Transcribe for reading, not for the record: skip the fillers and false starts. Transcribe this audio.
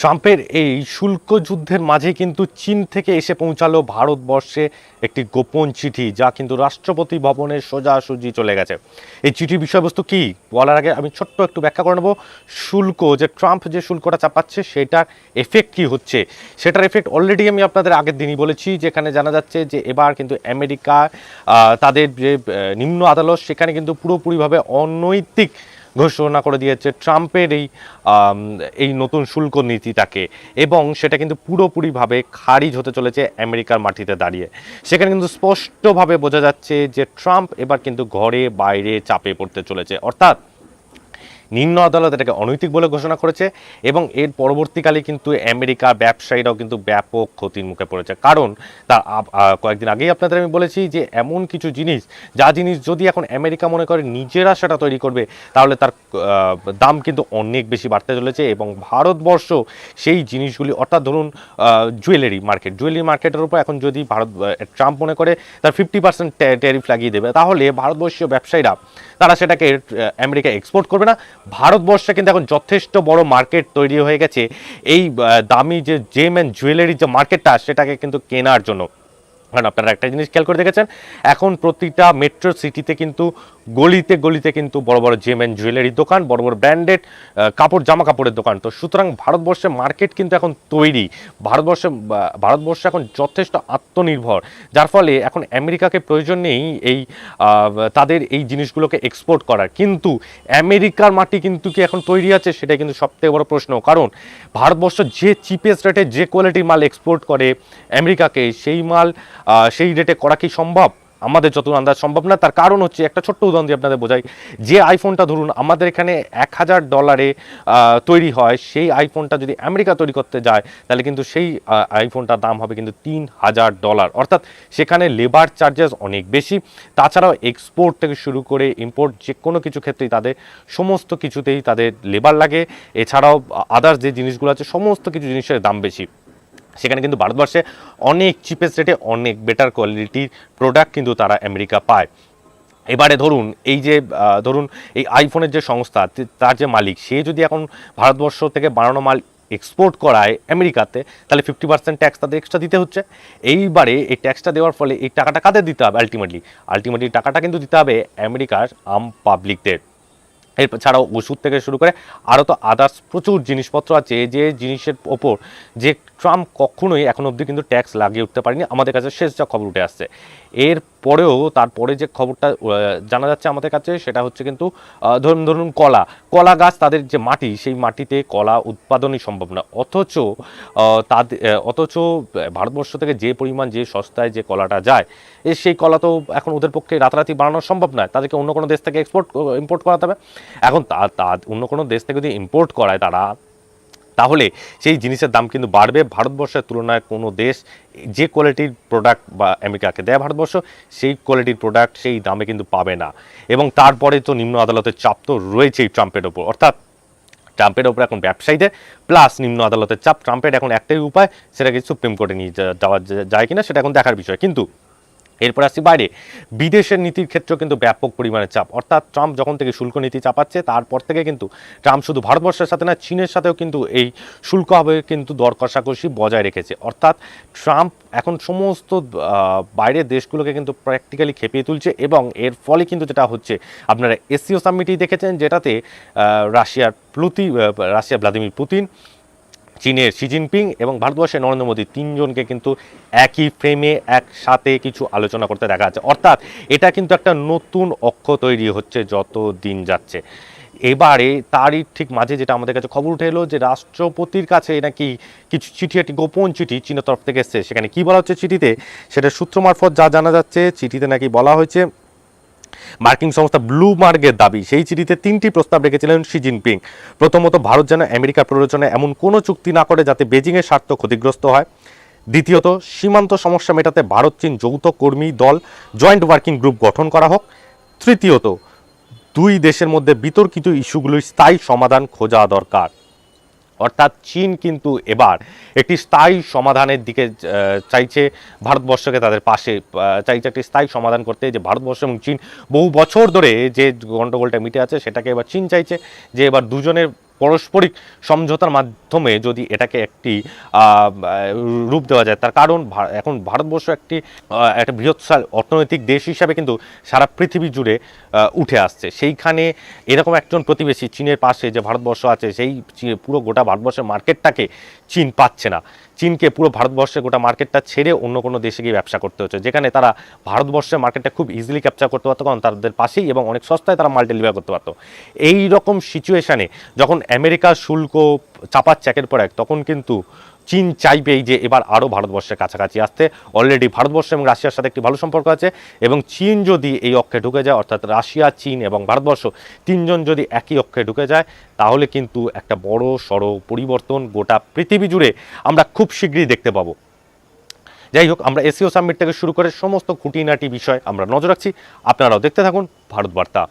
ট্রাম্পের এই শুল্ক যুদ্ধের মাঝে কিন্তু চীন থেকে এসে পৌঁছালো ভারতবর্ষে একটি গোপন চিঠি, যা কিন্তু রাষ্ট্রপতি ভবনের সোজাসুজি চলে গেছে। এই চিঠির বিষয়বস্তু কি বলার আগে আমি ছোট্ট একটু ব্যাখ্যা করে নেব। শুল্ক, যে ট্রাম্প যে শুল্কটা চাপাচ্ছে সেটার এফেক্ট কি হচ্ছে, সেটার এফেক্ট অলরেডি আমি আপনাদের আগের দিনই বলেছি, যেখানে জানা যাচ্ছে যে এবার কিন্তু আমেরিকা তাদের যে নিম্ন আদালত সেখানে কিন্তু পুরোপুরিভাবে অনৈতিক ঘোষণা করে দিয়েছে ট্রাম্পের এই নতুন শুল্ক নীতিটাকে, এবং সেটা কিন্তু পুরোপুরিভাবে খারিজ হতে চলেছে আমেরিকার মাটিতে দাঁড়িয়ে। সেখানে কিন্তু স্পষ্টভাবে বোঝা যাচ্ছে যে ট্রাম্প এবার কিন্তু ঘরে বাইরে চাপে পড়তে চলেছে, অর্থাৎ নিম্ন আদালত এটাকে অনৈতিক বলে ঘোষণা করেছে, এবং এর পরবর্তীকালে কিন্তু আমেরিকার ব্যবসায়ীরাও কিন্তু ব্যাপক ক্ষতির মুখে পড়েছে। কারণ তার কয়েকদিন আগেই আপনাদের আমি বলেছি যে এমন কিছু জিনিস, যা জিনিস যদি এখন আমেরিকা মনে করে নিজেরা সেটা তৈরি করবে, তাহলে তার দাম কিন্তু অনেক বেশি বাড়তে চলেছে। এবং ভারতবর্ষ সেই জিনিসগুলি, অর্থাৎ ধরুন জুয়েলারি মার্কেটের উপর এখন যদি ট্রাম্প মনে করে তার 50% ট্যারিফ লাগিয়ে দেবে, তাহলে ভারতবর্ষীয় ব্যবসায়ীরা তারা সেটাকে আমেরিকা এক্সপোর্ট করবে না। ভারতবর্ষে কিন্তু এখন যথেষ্ট বড় মার্কেট তৈরি হয়ে গেছে এই দামি যে জেম অ্যান্ড জুয়েলারির যে মার্কেটটা, সেটাকে কিন্তু কেনার জন্য। কারণ আপনারা একটা জিনিস খেয়াল করে দেখেছেন, এখন প্রতিটা মেট্রো সিটিতে কিন্তু গলিতে গলিতে কিন্তু বড় বড় জেম অ্যান্ড জুয়েলারির দোকান, বড় বড় ব্র্যান্ডেড জামা কাপড়ের দোকান। তো সুতরাং ভারতবর্ষের মার্কেট কিন্তু এখন তৈরি, ভারতবর্ষ এখন যথেষ্ট আত্মনির্ভর, যার ফলে এখন আমেরিকাকে প্রয়োজন নেই এই তাদের এই জিনিসগুলোকে এক্সপোর্ট করার। কিন্তু আমেরিকার মাটি কিন্তু কি এখন তৈরি আছে, সেটাই কিন্তু সবথেকে বড় প্রশ্ন। কারণ ভারতবর্ষ যে চিপেস্ট রেটে যে কোয়ালিটির মাল এক্সপোর্ট করে আমেরিকাকে, সেই মাল সেই রেটে করা কি সম্ভব? আমাদের যত আন্দাজ সম্ভব না। তার কারণ হচ্ছে, একটা ছোট্ট উদাহরণ দিয়ে আপনাদের বোঝাই, যে আইফোনটা ধরুন আমাদের এখানে $1000 তৈরি হয়, সেই আইফোনটা যদি আমেরিকা তৈরি করতে যায়, তাহলে কিন্তু সেই আইফোনটার দাম হবে কিন্তু $3000। অর্থাৎ সেখানে লেবার চার্জেস অনেক বেশি। তাছাড়াও এক্সপোর্ট থেকে শুরু করে ইম্পোর্ট যে কোনো কিছু ক্ষেত্রেই তাদের সমস্ত কিছুতেই তাদের লেবার লাগে। এছাড়াও আদার্স যে জিনিসগুলো আছে, সমস্ত কিছু জিনিসের দাম বেশি। সেখানে কিন্তু ভারতবর্ষে অনেক চিপেস্ট রেটে অনেক বেটার কোয়ালিটির প্রোডাক্ট কিন্তু তারা আমেরিকা পায়। এবারে ধরুন ধরুন এই আইফোনের যে সংস্থা, তার যে মালিক, সে যদি এখন ভারতবর্ষ থেকে বানানো মাল এক্সপোর্ট করায় আমেরিকাতে, তাহলে 50% ট্যাক্স তাদের এক্সট্রা দিতে হচ্ছে। এইবারে এই ট্যাক্সটা দেওয়ার ফলে এই টাকাটা কাদের দিতে হবে? আলটিমেটলি টাকাটা কিন্তু দিতে হবে আমেরিকার আম পাবলিকদের। এছাড়াও ওষুধ থেকে শুরু করে আরও তো আদার্স প্রচুর জিনিসপত্র আছে, যে জিনিসের ওপর যে ট্রাম্প কখনোই এখন অবধি কিন্তু ট্যাক্স লাগিয়ে উঠতে পারেনি। আমাদের কাছে শেষ যা খবর উঠে আসছে, এরপরেও তারপরে যে খবরটা জানা যাচ্ছে আমাদের কাছে, সেটা হচ্ছে কিন্তু ধরুন কলা গাছ, তাদের যে মাটি, সেই মাটিতে কলা উৎপাদনই সম্ভব না। অথচ ভারতবর্ষ থেকে যে পরিমাণ, যে সস্তায় যে কলাটা যায়, সেই কলা তো এখন ওদের পক্ষে রাতারাতি বানানো সম্ভব নয়, তাদেরকে অন্য কোনো দেশ থেকে ইম্পোর্ট করাতে হবে। এখন অন্য কোনো দেশ থেকে যদি ইম্পোর্ট করায় তারা, তাহলে সেই জিনিসের দাম কিন্তু বাড়বে। ভারতবর্ষের তুলনায় কোনো দেশ যে কোয়ালিটির প্রোডাক্ট বা আমেরিকাকে দেয় ভারতবর্ষ, সেই কোয়ালিটির প্রোডাক্ট সেই দামে কিন্তু পাবে না। এবং তারপরে তো নিম্ন আদালতের চাপ তো রয়েছেই ট্রাম্পের ওপর, অর্থাৎ ট্রাম্পের ওপর এখন ব্যবসায়ীদের প্লাস নিম্ন আদালতের চাপ। ট্রাম্পের এখন একটাই উপায়, সেটাকে সুপ্রিম কোর্টে নিয়ে যাওয়া যায় কিনা সেটা এখন দেখার বিষয়। কিন্তু এরপর আসছি বাইরে, বিদেশের নীতির ক্ষেত্রেও কিন্তু ব্যাপক পরিমাণে চাপ। অর্থাৎ ট্রাম্প যখন থেকে শুল্ক নীতি চাপাচ্ছে, তারপর থেকে কিন্তু ট্রাম্প শুধু ভারতবর্ষের সাথে না, চীনের সাথেও কিন্তু এই শুল্ক হবে কিন্তু দর কষাকষি বজায় রেখেছে। অর্থাৎ ট্রাম্প এখন সমস্ত বাইরের দেশগুলোকে কিন্তু প্র্যাকটিক্যালি খেপিয়ে তুলছে, এবং এর ফলে কিন্তু যেটা হচ্ছে, আপনারা এসসিও সামিটেই দেখেছেন, যেটাতে রাশিয়া ভ্লাদিমির পুতিন, চীনের শি জিনপিং এবং ভারতবর্ষের নরেন্দ্র মোদী, তিনজনকে কিন্তু একই ফ্রেমে একসাথে কিছু আলোচনা করতে দেখা যাচ্ছে। অর্থাৎ এটা কিন্তু একটা নতুন অক্ষ তৈরি হচ্ছে যত দিন যাচ্ছে। এবারে তারই ঠিক মাঝে যেটা আমাদের কাছে খবর উঠে এলো, যে রাষ্ট্রপতির কাছে নাকি কিছু চিঠি, একটি গোপন চিঠি চীনের তরফ থেকে এসছে। সেখানে কি বলা হচ্ছে চিঠিতে, সেটা সূত্র মারফত যা জানা যাচ্ছে, চিঠিতে নাকি বলা হয়েছে, মার্কিন সংস্থা ব্লুমবার্গের দাবি, সেই চিঠিতে 3টি প্রস্তাব রেখেছিলেন শি জিনপিং। প্রথমত, ভারত যেন আমেরিকার প্ররোচনায় এমন কোনো চুক্তি না করে যাতে বেজিংয়ের স্বার্থ ক্ষতিগ্রস্ত হয়। দ্বিতীয়ত, সীমান্ত সমস্যা মেটাতে ভারত চীন যৌথ কর্মী দল, জয়েন্ট ওয়ার্কিং গ্রুপ গঠন করা হোক। তৃতীয়ত, দুই দেশের মধ্যে বিতর্কিত ইস্যুগুলির স্থায়ী সমাধান খোঁজা দরকার। অর্থাৎ চীন কিন্তু এবার একটি স্থায়ী সমাধানের দিকে চাইছে, ভারতবর্ষকে তাদের পাশে চাইছে একটি স্থায়ী সমাধান করতে। যে ভারতবর্ষ এবং চীন বহু বছর ধরে যে গণ্ডগোলটা মিটে আছে, সেটাকে এবার চীন চাইছে যে এবার দুজনের পারস্পরিক সমঝোতার মাধ্যমে যদি এটাকে একটি রূপ দেওয়া যায়। তার কারণ এখন ভারতবর্ষ একটা বৃহৎ অর্থনৈতিক দেশ হিসাবে কিন্তু সারা পৃথিবী জুড়ে উঠে আসছে। সেইখানে এরকম একজন প্রতিবেশী চীনের পাশে যে ভারতবর্ষ আছে, সেই পুরো গোটা ভারতবর্ষের মার্কেটটাকে চীন পাচ্ছে না। চীনকে পুরো ভারতবর্ষের গোটা মার্কেটটা ছেড়ে অন্য কোনো দেশে গিয়ে ব্যবসা করতে হচ্ছে, যেখানে তারা ভারতবর্ষের মার্কেটটা খুব ইজিলি ক্যাপচার করতে পারতো, কারণ তাদের পাশেই এবং অনেক সস্তায় তারা মাল ডেলিভার করতে পারতো। এই রকম সিচুয়েশানে যখন আমেরিকার শুল্ক চাপাচ্ছে একের পর এক, তখন কিন্তু চীন চাইবেই যে এবার আরও ভারতবর্ষের কাছাকাছি আসতে। অলরেডি ভারতবর্ষ এবং রাশিয়ার সাথে একটি ভালো সম্পর্ক আছে, এবং চীন যদি এই অক্ষে ঢুকে যায়, অর্থাৎ রাশিয়া, চীন এবং ভারতবর্ষ তিনজন যদি একই অক্ষে ঢুকে যায়, তাহলে কিন্তু একটা বড় সড়ো পরিবর্তন গোটা পৃথিবী জুড়ে আমরা খুব শীঘ্রই দেখতে পাবো। যাই হোক, আমরা এসিও সামিট থেকে শুরু করে সমস্ত খুঁটিনাটি বিষয় আমরা নজর রাখছি। আপনারাও দেখতে থাকুন ভারত বার্তা।